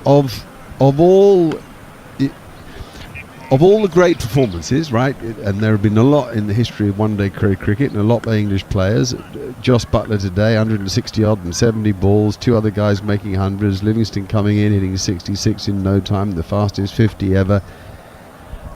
of all the great performances, right, and there have been a lot in the history of one-day cricket and a lot by English players. Joss Buttler today, 160 odd and 70 balls, 2 other guys making hundreds, Livingston coming in, hitting 66 in no time, the fastest 50 ever.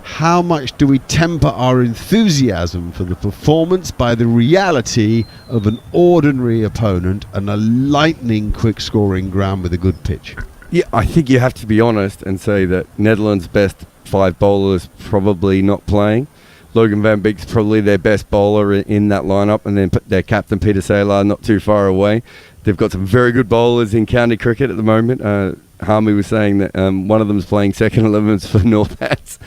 How much do we temper our enthusiasm for the performance by the reality of an ordinary opponent and a lightning quick scoring ground with a good pitch? Yeah, I think you have to be honest and say that Netherlands' best 5 bowlers probably not playing. Logan van Beek's probably their best bowler in that lineup, and then their captain Peter Seeler not too far away. They've got some very good bowlers in county cricket at the moment. Harmy was saying that one of them's playing second 11s for North Hats,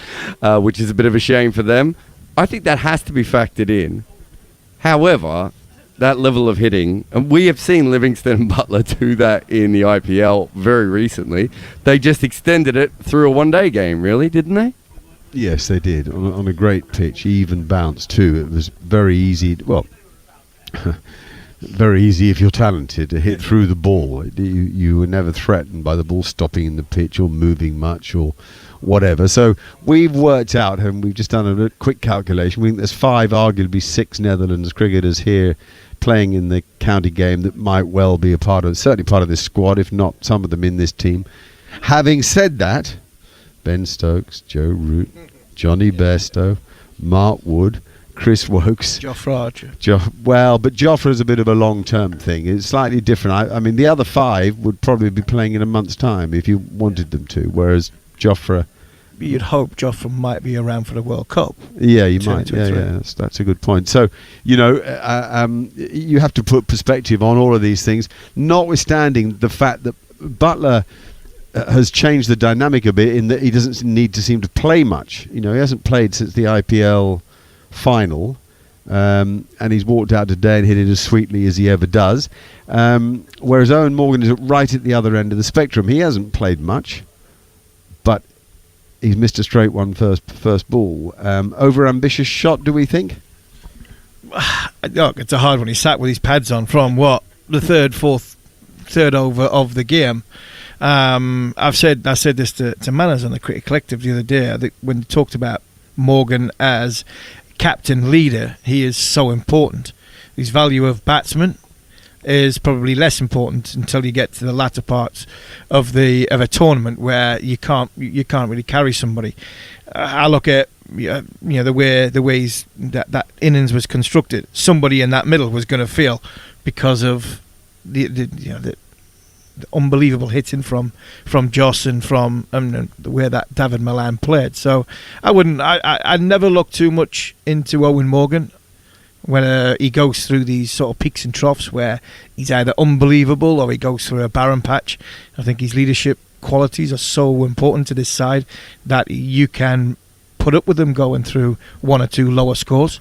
which is a bit of a shame for them. I think that has to be factored in. However, that level of hitting, and we have seen Livingston and Buttler do that in the IPL very recently. They just extended it through a one-day game, really, didn't they? Yes, they did, on a great pitch, even bounce too. It was very easy, well, very easy if you're talented to hit through the ball. You were never threatened by the ball stopping in the pitch or moving much or whatever. So we've worked out, and we've just done a quick calculation. We think there's 5, arguably 6 Netherlands cricketers here playing in the county game that might well be certainly part of this squad, if not some of them in this team. Having said that, Ben Stokes, Joe Root, Johnny Bairstow, Mark Wood, Chris Wokes, Jofra Archer. But Jofra's a bit of a long-term thing. It's slightly different. I mean, the other 5 would probably be playing in a month's time if you wanted them to, whereas Jofra... You'd hope Jofra might be around for the World Cup. Yeah, you might. Yeah, that's a good point. So, you have to put perspective on all of these things, notwithstanding the fact that Buttler has changed the dynamic a bit in that he doesn't need to seem to play much. He hasn't played since the IPL final, and he's walked out today and hit it as sweetly as he ever does. Whereas Eoin Morgan is right at the other end of the spectrum. He hasn't played much, but he's missed a straight one first ball. Over-ambitious shot, do we think? Look, it's a hard one. He sat with his pads on from the third over of the game. I said this to Manners on the Cricket Collective the other day. I think when they talked about Morgan as captain leader, he is so important. His value of batsman is probably less important until you get to the latter parts of a tournament where you can't really carry somebody. I look at the way that innings was constructed. Somebody in that middle was going to fail because of the unbelievable hitting from Joss and from the way that Dawid Malan played. So I never look too much into Eoin Morgan when he goes through these sort of peaks and troughs where he's either unbelievable or he goes through a barren patch. I think his leadership qualities are so important to this side that you can put up with him going through 1 or 2 lower scores.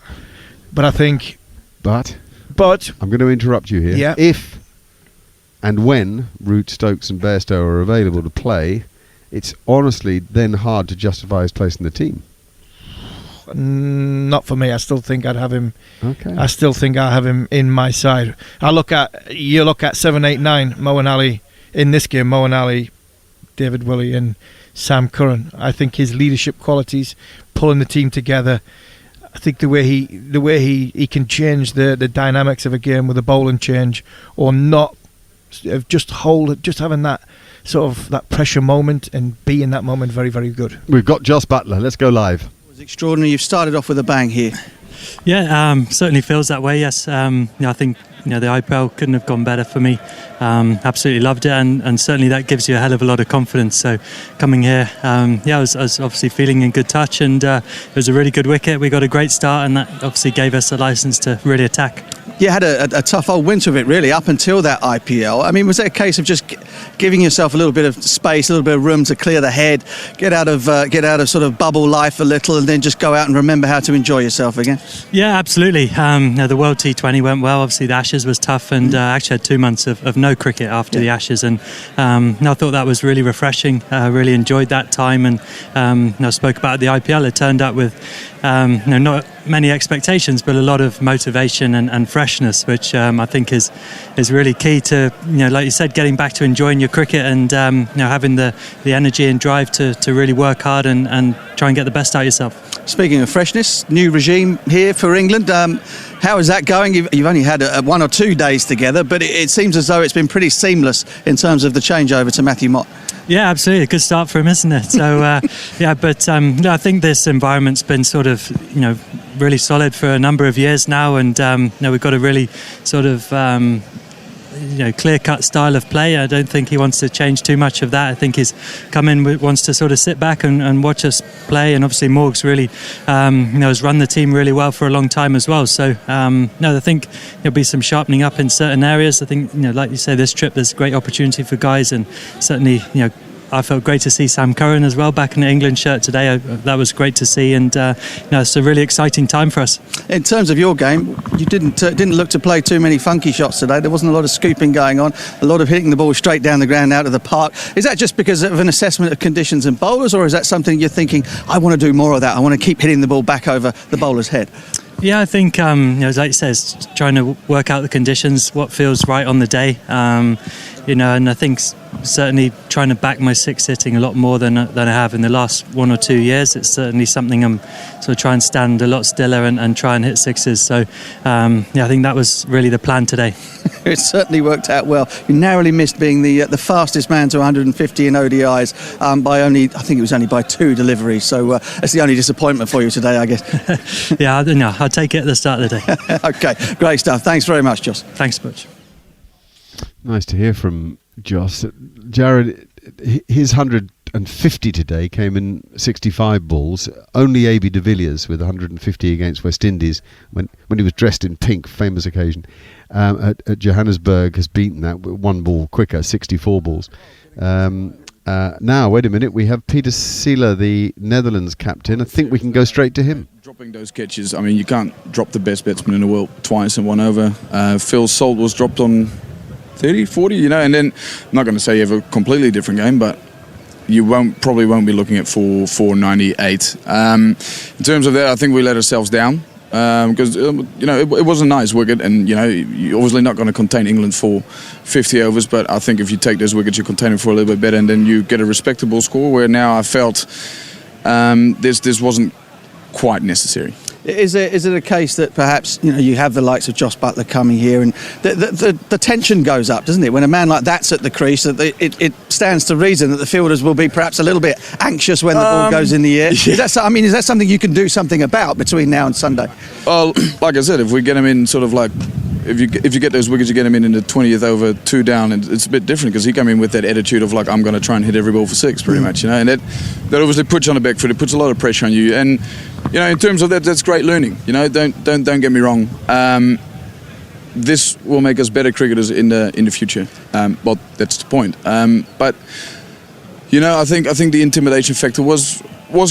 But I think... But I'm going to interrupt you here. Yeah. If and when Root, Stokes and Bairstow are available to play, it's honestly then hard to justify his place in the team. Not for me. I still think I'd have him. Okay. I still think I have him in my side. You look at 7, 8, 9. Moeen Ali in this game. Moeen Ali, David Willey, and Sam Curran. I think his leadership qualities, pulling the team together. I think the way he can change the dynamics of a game with a bowling change or not, just having that sort of that pressure moment and be in that moment very, very good. We've got Joss Buttler. Let's go live. Extraordinary. You've started off with a bang here. Yeah, certainly feels that way. Yes, I think the IPL couldn't have gone better for me. Absolutely loved it, and certainly that gives you a hell of a lot of confidence. So coming here, I was obviously feeling in good touch, and it was a really good wicket. We got a great start, and that obviously gave us a license to really attack. You had a tough old winter of it, really, up until that IPL. I mean, was it a case of just giving yourself a little bit of space, a little bit of room to clear the head, get out of sort of bubble life a little, and then just go out and remember how to enjoy yourself again? Yeah, absolutely. The World T20 went well. Obviously, the Ashes was tough, and I actually had 2 months of no cricket after the Ashes, and I thought that was really refreshing. I really enjoyed that time, and I spoke about the IPL. It turned out with not many expectations, but a lot of motivation and freshness, which I think is really key to, like you said, getting back to enjoying your cricket and having the energy and drive to really work hard and try and get the best out of yourself. Speaking of freshness, new regime here for England. How is that going? You've only had 1 or 2 days together, but it seems as though it's been pretty seamless in terms of the changeover to Matthew Mott. Yeah, absolutely. A good start for him, isn't it? So, I think this environment's been sort of, really solid for a number of years now, and we've got a really sort of clear-cut style of play. I don't think he wants to change too much of that. I think he's come in, wants to sort of sit back and watch us play, and obviously Morgs really has run the team really well for a long time as well. So I think there'll be some sharpening up in certain areas. I think like you say, this trip there's great opportunity for guys, and certainly I felt great to see Sam Curran as well back in the England shirt today. That was great to see, and it's a really exciting time for us. In terms of your game, you didn't look to play too many funky shots today. There wasn't a lot of scooping going on, a lot of hitting the ball straight down the ground out of the park. Is that just because of an assessment of conditions and bowlers, or is that something you're thinking, I want to do more of that, I want to keep hitting the ball back over the bowler's head? Yeah, I think, like you said, trying to work out the conditions, what feels right on the day. And I think certainly trying to back my six hitting a lot more than I have in the last 1 or 2 years. It's certainly something I'm sort of trying to stand a lot stiller and try and hit sixes. So, I think that was really the plan today. It certainly worked out well. You narrowly missed being the fastest man to 150 in ODIs by only 2 deliveries. So that's the only disappointment for you today, I guess. Yeah, I don't know. I'll take it at the start of the day. Okay, great stuff. Thanks very much, Joss. Thanks, Butch. Nice to hear from Joss. Jared, his 150 today came in 65 balls. Only A.B. de Villiers with 150 against West Indies when he was dressed in pink, famous occasion, at Johannesburg has beaten that with 1 ball quicker, 64 balls. Now, wait a minute, we have Peter Seeler, the Netherlands captain. I think we can go straight to him. Dropping those catches, I mean, you can't drop the best batsman in the world twice in 1 over. Phil Salt was dropped on 30, 40, and then I'm not going to say you have a completely different game, but you probably won't be looking at 498. In terms of that, I think we let ourselves down because it was a nice wicket, and you're obviously not going to contain England for 50 overs, but I think if you take those wickets, you contain them for a little bit better, and then you get a respectable score. Where now I felt this wasn't quite necessary. Is it a case that perhaps you have the likes of Jos Buttler coming here, and the tension goes up, doesn't it? When a man like that's at the crease, that it stands to reason that the fielders will be perhaps a little bit anxious when the ball goes in the air. Yeah. Is that something you can do something about between now and Sunday? Well, like I said, if we get them in sort of like, if you get those wickets, you get him in the 20th over 2 down, and it's a bit different because he came in with that attitude of like, I'm going to try and hit every ball for 6 pretty much, and that obviously puts you on the back foot. It puts a lot of pressure on you, and in terms of that, that's great learning. Don't get me wrong. This will make us better cricketers in the future. Well, that's the point. But I think the intimidation factor was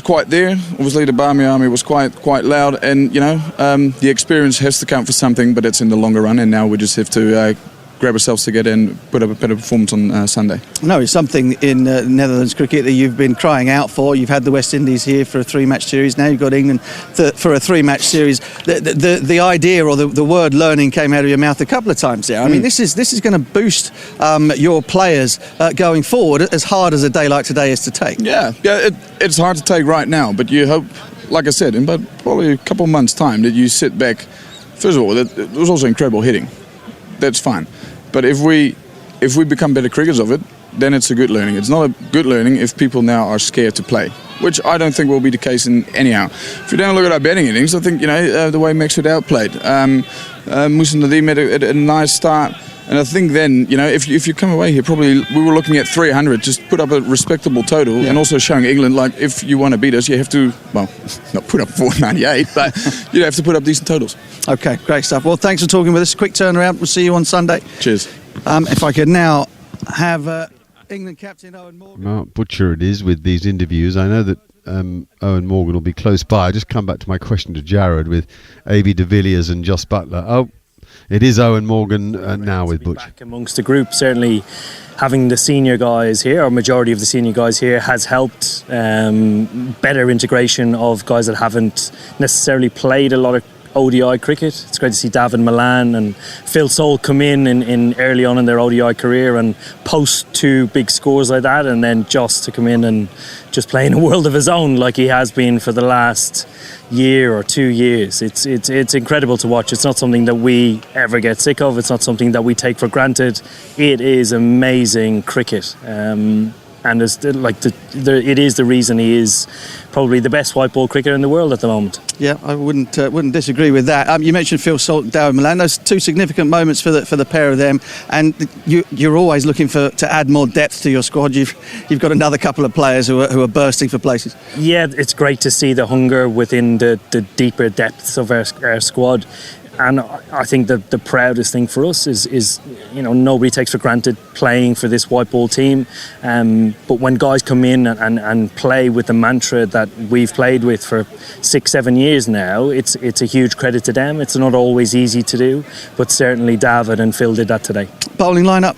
quite there. Obviously, the Barmy Army was quite loud, and the experience has to count for something, but it's in the longer run. And now we just have to grab ourselves together and put up a better performance on Sunday. No, it's something in Netherlands cricket that you've been crying out for. You've had the West Indies here for a 3-match series. Now you've got England for a 3-match series. The idea or the word learning came out of your mouth a couple of times there. I mean, this is going to boost your players going forward, as hard as a day like today is to take. Yeah, it's hard to take right now, but you hope, like I said, in about probably a couple of months' time, that you sit back. First of all, it was also incredible hitting. That's fine. But if we become better cricketers of it, then it's a good learning. It's not a good learning if people now are scared to play, which I don't think will be the case in anyhow. If you don't look at our batting innings, I think the way Maxwell outplayed. Musa Nadeem had a nice start, and I think then if you come away here, probably we were looking at 300, just put up a respectable total, and also showing England like if you want to beat us, you have to not put up 498, but you have to put up decent totals. Okay, great stuff. Well, thanks for talking with us. Quick turnaround. We'll see you on Sunday. Cheers. If I could now have England captain Eoin Morgan. Mark Butcher it is with these interviews. I know that Eoin Morgan will be close by. I just come back to my question to Jared with A.B. de Villiers and Jos Buttler. Oh, It is Eoin Morgan now with Butch. Back amongst the group, certainly having the senior guys here, or majority of the senior guys here, has helped better integration of guys that haven't necessarily played a lot of ODI cricket. It's great to see Dawid Malan and Phil Soul come in early on in their ODI career and post 2 big scores like that, and then Joss to come in and just play in a world of his own like he has been for the last year or 2 years. It's incredible to watch. It's not something that we ever get sick of. It's not something that we take for granted. It is amazing cricket. And it is the reason he is probably the best white ball cricketer in the world at the moment. Yeah, I wouldn't disagree with that. You mentioned Phil Salt and Dawid Malan. Those 2 significant moments for the pair of them, and you're always looking to add more depth to your squad. You've got another couple of players who are bursting for places. Yeah, it's great to see the hunger within the deeper depths of our squad. And I think that the proudest thing for us is nobody takes for granted playing for this white ball team. But when guys come in and play with the mantra that we've played with for 6-7 years now, it's a huge credit to them. It's not always easy to do, but certainly Dawid and Phil did that today. Bowling lineup,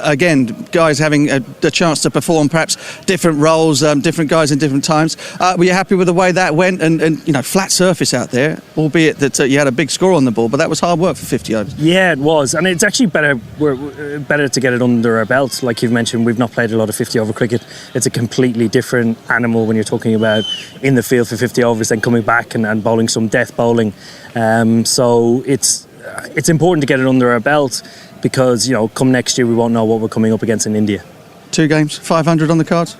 again, guys having the chance to perform perhaps different roles, different guys in different times. Were you happy with the way that went? And flat surface out there, albeit that you had a big score on the ball, but that was hard work for 50 overs. Yeah, it was, and it's actually better to get it under our belts. Like you've mentioned, we've not played a lot of 50 over cricket. It's a completely different animal when you're talking about in the field for 50 overs, then coming back and bowling some death bowling. So it's important to get it under our belt, because come next year we won't know what we're coming up against in India. 2 games, 500 on the cards?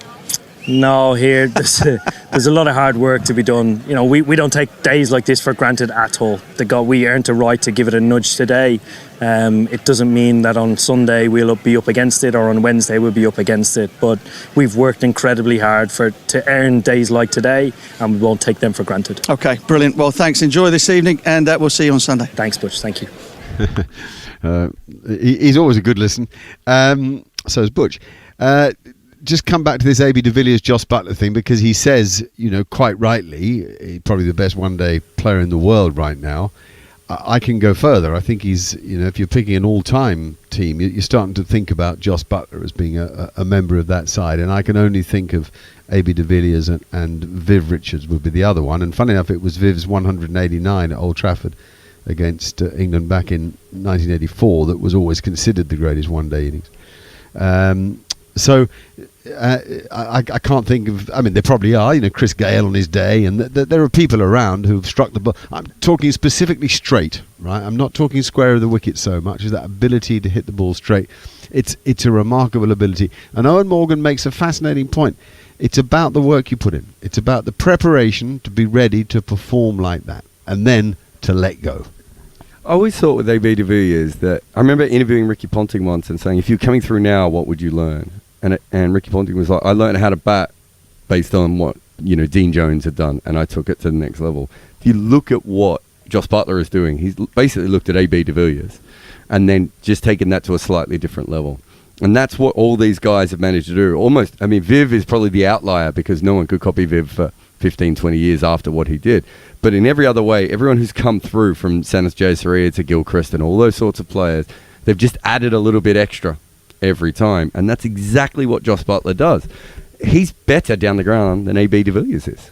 No, here there's a lot of hard work to be done. We don't take days like this for granted at all. We earned a right to give it a nudge today. It doesn't mean that on Sunday we'll be up against it, or on Wednesday we'll be up against it. But we've worked incredibly hard to earn days like today, and we won't take them for granted. Okay, brilliant. Well, thanks. Enjoy this evening, and we'll see you on Sunday. Thanks, Butch. Thank you. He's always a good listen. So is Butch. Just come back to this AB de Villiers Jos Buttler thing, because he says, quite rightly, probably the best one-day player in the world right now. I can go further. I think he's, if you're picking an all-time team, you're starting to think about Jos Buttler as being a member of that side, and I can only think of AB de Villiers and Viv Richards would be the other one. And funny enough, it was Viv's 189 at Old Trafford against England back in 1984 that was always considered the greatest one-day innings. So I can't think of. I mean, there probably are. Chris Gale on his day, and there are people around who've struck the ball. I'm talking specifically straight, right? I'm not talking square of the wicket so much as that ability to hit the ball straight. It's a remarkable ability. And Eoin Morgan makes a fascinating point. It's about the work you put in. It's about the preparation to be ready to perform like that, and then to let go. I always thought with AB de Villiers that I remember interviewing Ricky Ponting once and saying, if you're coming through now, what would you learn? And Ricky Ponting was like, I learned how to bat based on what Dean Jones had done, and I took it to the next level. If you look at what Jos Buttler is doing, he's basically looked at AB de Villiers and then just taken that to a slightly different level. And that's what all these guys have managed to do. Almost, I mean, Viv is probably the outlier because no one could copy Viv for 15, 20 years after what he did. But in every other way, everyone who's come through from Sanas Jayasuriya to Gilchrist and all those sorts of players, they've just added a little bit extra every time. And that's exactly what Jos Buttler does. He's better down the ground than AB de Villiers is.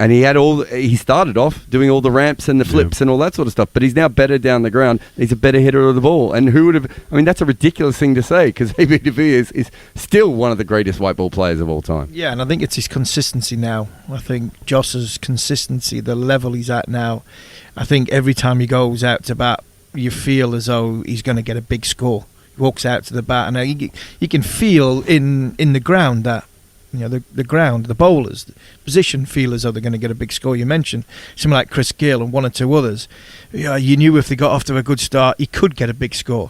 And he started off doing all the ramps and the flips and all that sort of stuff, but he's now better down the ground. He's a better hitter of the ball. And who would have... I mean, that's a ridiculous thing to say, because AB de Villiers is still one of the greatest white ball players of all time. Yeah, and I think it's his consistency now. I think Jos's consistency, the level he's at now, I think every time he goes out to bat, you feel as though he's going to get a big score. He walks out to the bat, and you can feel in the ground that the ground, the bowlers, the position feel as though they're going to get a big score. You mentioned someone like Chris Gale and one or two others. You knew if they got off to a good start, he could get a big score.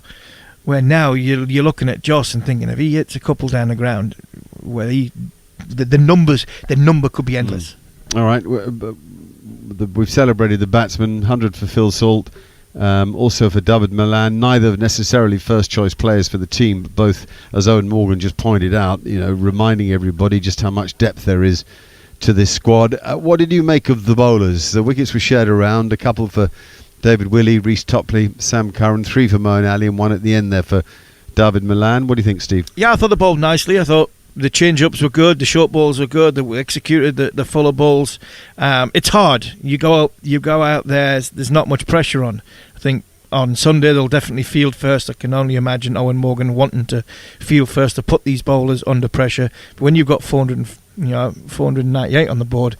Where now you're looking at Jos and thinking, if he hits a couple down the ground, where the number could be endless. All right, we've celebrated the batsman, 100 for Phil Salt. Also for Dawid Malan, neither necessarily first choice players for the team, but both, as Eoin Morgan just pointed out, reminding everybody just how much depth there is to this squad. What did you make of the bowlers? The wickets were shared around, a couple for David Willey, Reece Topley, Sam Curran, 3 for Moeen Ali and 1 at the end there for Dawid Malan. What do you think, Steve? Yeah, I thought they bowled nicely. I thought the change-ups were good, the short balls were good, they executed the fuller balls. It's hard. You go out there, there's not much pressure on. I think on Sunday they'll definitely field first. I can only imagine Eoin Morgan wanting to field first to put these bowlers under pressure. But when you've got 498 on the board,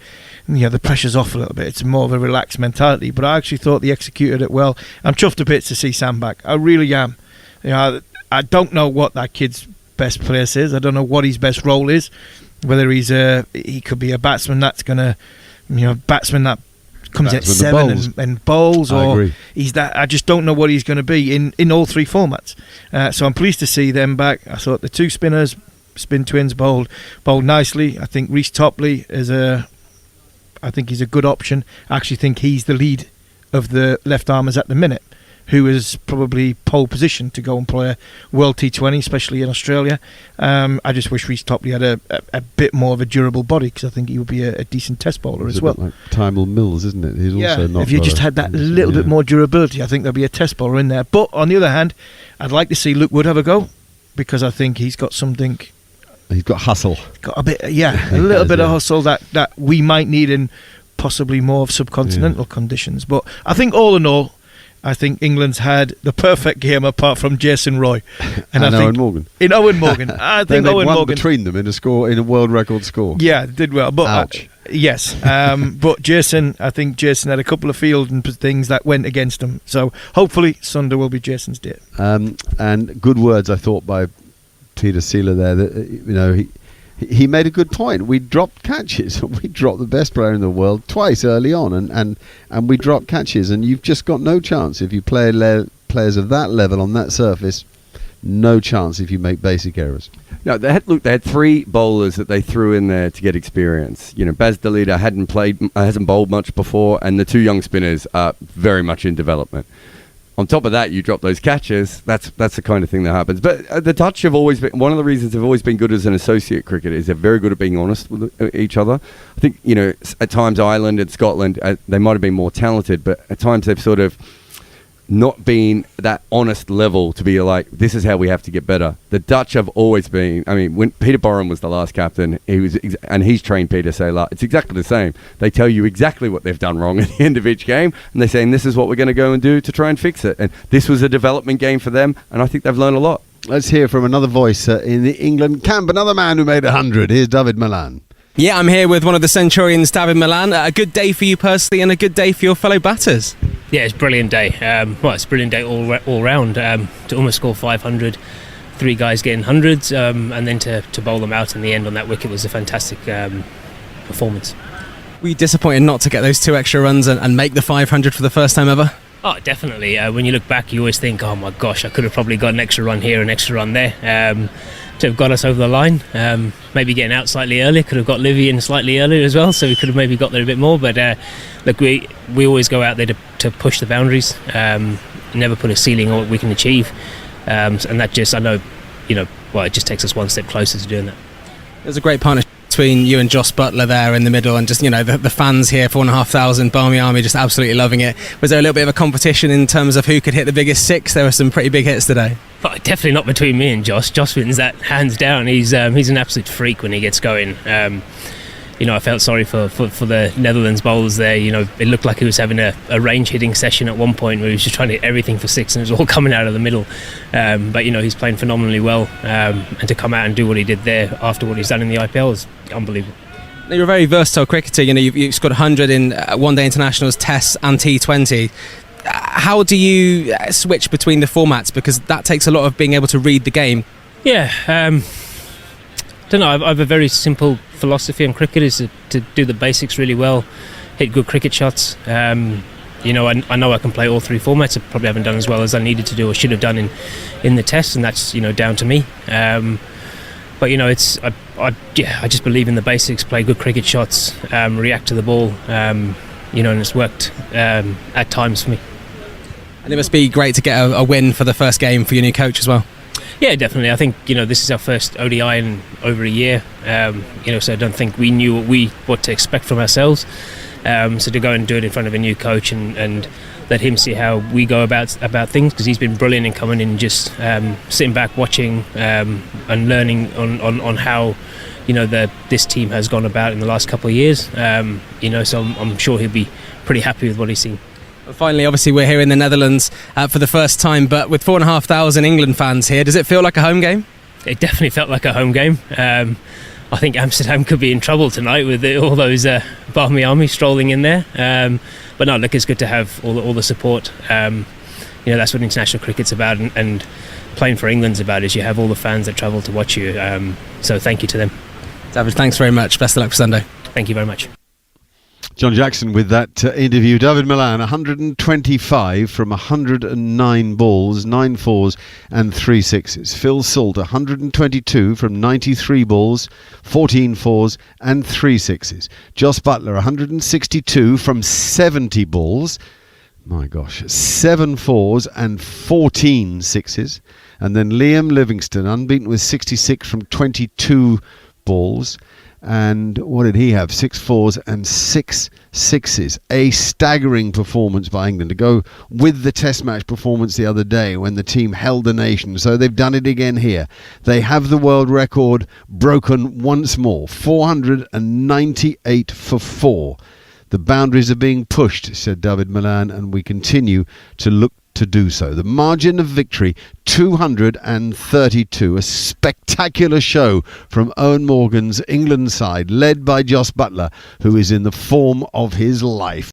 the pressure's off a little bit. It's more of a relaxed mentality. But I actually thought they executed it well. I'm chuffed to bits to see Sam back. I really am. I don't know what that kid's best place is. I don't know what his best role is. Whether he could be a batsman that's gonna, batsman that comes at 7 and bowls, or he's that. I just don't know what he's going to be in all 3 formats. So I'm pleased to see them back. I thought the 2 spinners, spin twins, bowled nicely. I think Reece Topley he's a good option. I actually think he's the lead of the left armers at the minute, who is probably pole position to go and play a World T20, especially in Australia. I just wish Reece Topley had a bit more of a durable body, because I think he would be a decent test bowler as well. Like Tymel Mills, isn't it? He's also not. If you just had that little bit more durability, I think there'll be a test bowler in there. But on the other hand, I'd like to see Luke Wood have a go, because I think he's got something. He's got hustle. Got a bit, a little bit of hustle that we might need in possibly more of subcontinental conditions. But I think all in all, I think England's had the perfect game apart from Jason Roy and I think Eoin Morgan. In Eoin Morgan, I think Eoin Morgan between them in a world record score. Yeah, did well. But ouch. Yes, but Jason, I think Jason had a couple of field and things that went against him. So hopefully Sunday will be Jason's day. And good words, I thought, by Peter Seeler there. That he made a good point. We dropped catches. We dropped the best player in the world twice early on, and we dropped catches. And you've just got no chance if you play players of that level on that surface. No chance if you make basic errors. No, they had 3 bowlers that they threw in there to get experience. Baz Dalida hasn't bowled much before, and the 2 young spinners are very much in development. On top of that, you drop those catches. That's the kind of thing that happens. But the Dutch have always been one of the reasons they've always been good as an associate cricketer is they're very good at being honest with each other. I think at times Ireland and Scotland they might have been more talented, but at times they've sort of not been that honest level to be like, this is how we have to get better. The Dutch have always been. I mean, when Peter Boren was the last captain, and he's trained Peter Seeler. It's exactly the same. They tell you exactly what they've done wrong at the end of each game, and they're saying this is what we're going to go and do to try and fix it. And this was a development game for them, and I think they've learned a lot. Let's hear from another voice in the England camp, another man who made 100. Here's Dawid Malan. Yeah, I'm here with one of the Centurions, Dawid Malan. A good day for you personally, and a good day for your fellow batters. Yeah, it's a brilliant day. It's a brilliant day all round. To almost score 500, 3 guys getting hundreds, and then to bowl them out in the end on that wicket was a fantastic performance. Were you disappointed not to get those 2 extra runs and make the 500 for the first time ever? Oh, definitely. When you look back, you always think, oh my gosh, I could have probably got an extra run here, an extra run there. To have got us over the line, maybe getting out slightly earlier, could have got Livy in slightly earlier as well, so we could have maybe got there a bit more. But look, we always go out there to push the boundaries, never put a ceiling on what we can achieve, and that just, I know, it just takes us one step closer to doing that. There's a great partnership between you and Josh Buttler there in the middle, and just the fans here, 4,500, Barmy Army just absolutely loving it. Was there a little bit of a competition in terms of who could hit the biggest 6? There were some pretty big hits today. But definitely not between me and Josh. Josh wins that hands down. He's an absolute freak when he gets going. I felt sorry for the Netherlands bowlers there. It looked like he was having a range hitting session at one point where he was just trying to hit everything for 6 and it was all coming out of the middle. But he's playing phenomenally well, and to come out and do what he did there after what he's done in the IPL is unbelievable. You're a very versatile cricketer. You've scored 100 in one-day internationals, tests and T20. How do you switch between the formats? Because that takes a lot of being able to read the game. Yeah, don't know. I have a very simple philosophy on cricket: is to do the basics really well, hit good cricket shots. I know I can play all 3 formats. I probably haven't done as well as I needed to do or should have done in the test, and that's down to me. But I just believe in the basics: play good cricket shots, react to the ball. And it's worked at times for me. And it must be great to get a win for the first game for your new coach as well. Yeah, definitely. I think this is our first ODI in over a year. So I don't think we knew what to expect from ourselves. So to go and do it in front of a new coach and let him see how we go about things, because he's been brilliant in coming in and just sitting back, watching and learning on how this team has gone about in the last couple of years. So I'm sure he'll be pretty happy with what he's seen. Finally, obviously, we're here in the Netherlands for the first time, but with 4,500 England fans here, does it feel like a home game? It definitely felt like a home game. I think Amsterdam could be in trouble tonight with all those Barmy Army strolling in there. But no, look, it's good to have all the support. That's what international cricket's about, and playing for England's about, is you have all the fans that travel to watch you. So thank you to them. David, thanks very much. Best of luck for Sunday. Thank you very much. John Jackson with that interview. Dawid Malan, 125 from 109 balls, 9 fours and 3 sixes. Phil Salt, 122 from 93 balls, 14 fours and 3 sixes. Jos Buttler, 162 from 70 balls. My gosh, 7 fours and 14 sixes. And then Liam Livingstone, unbeaten with 66 from 22 balls. And what did he have? 6 fours and 6 sixes. A staggering performance by England to go with the test match performance the other day when the team held the nation. So they've done it again here. They have the world record broken once more. 498 for 4. The boundaries are being pushed, said Dawid Malan, and we continue to look to do so. The margin of victory, 232. A spectacular show from Eoin Morgan's England side, led by Jos Buttler, who is in the form of his life.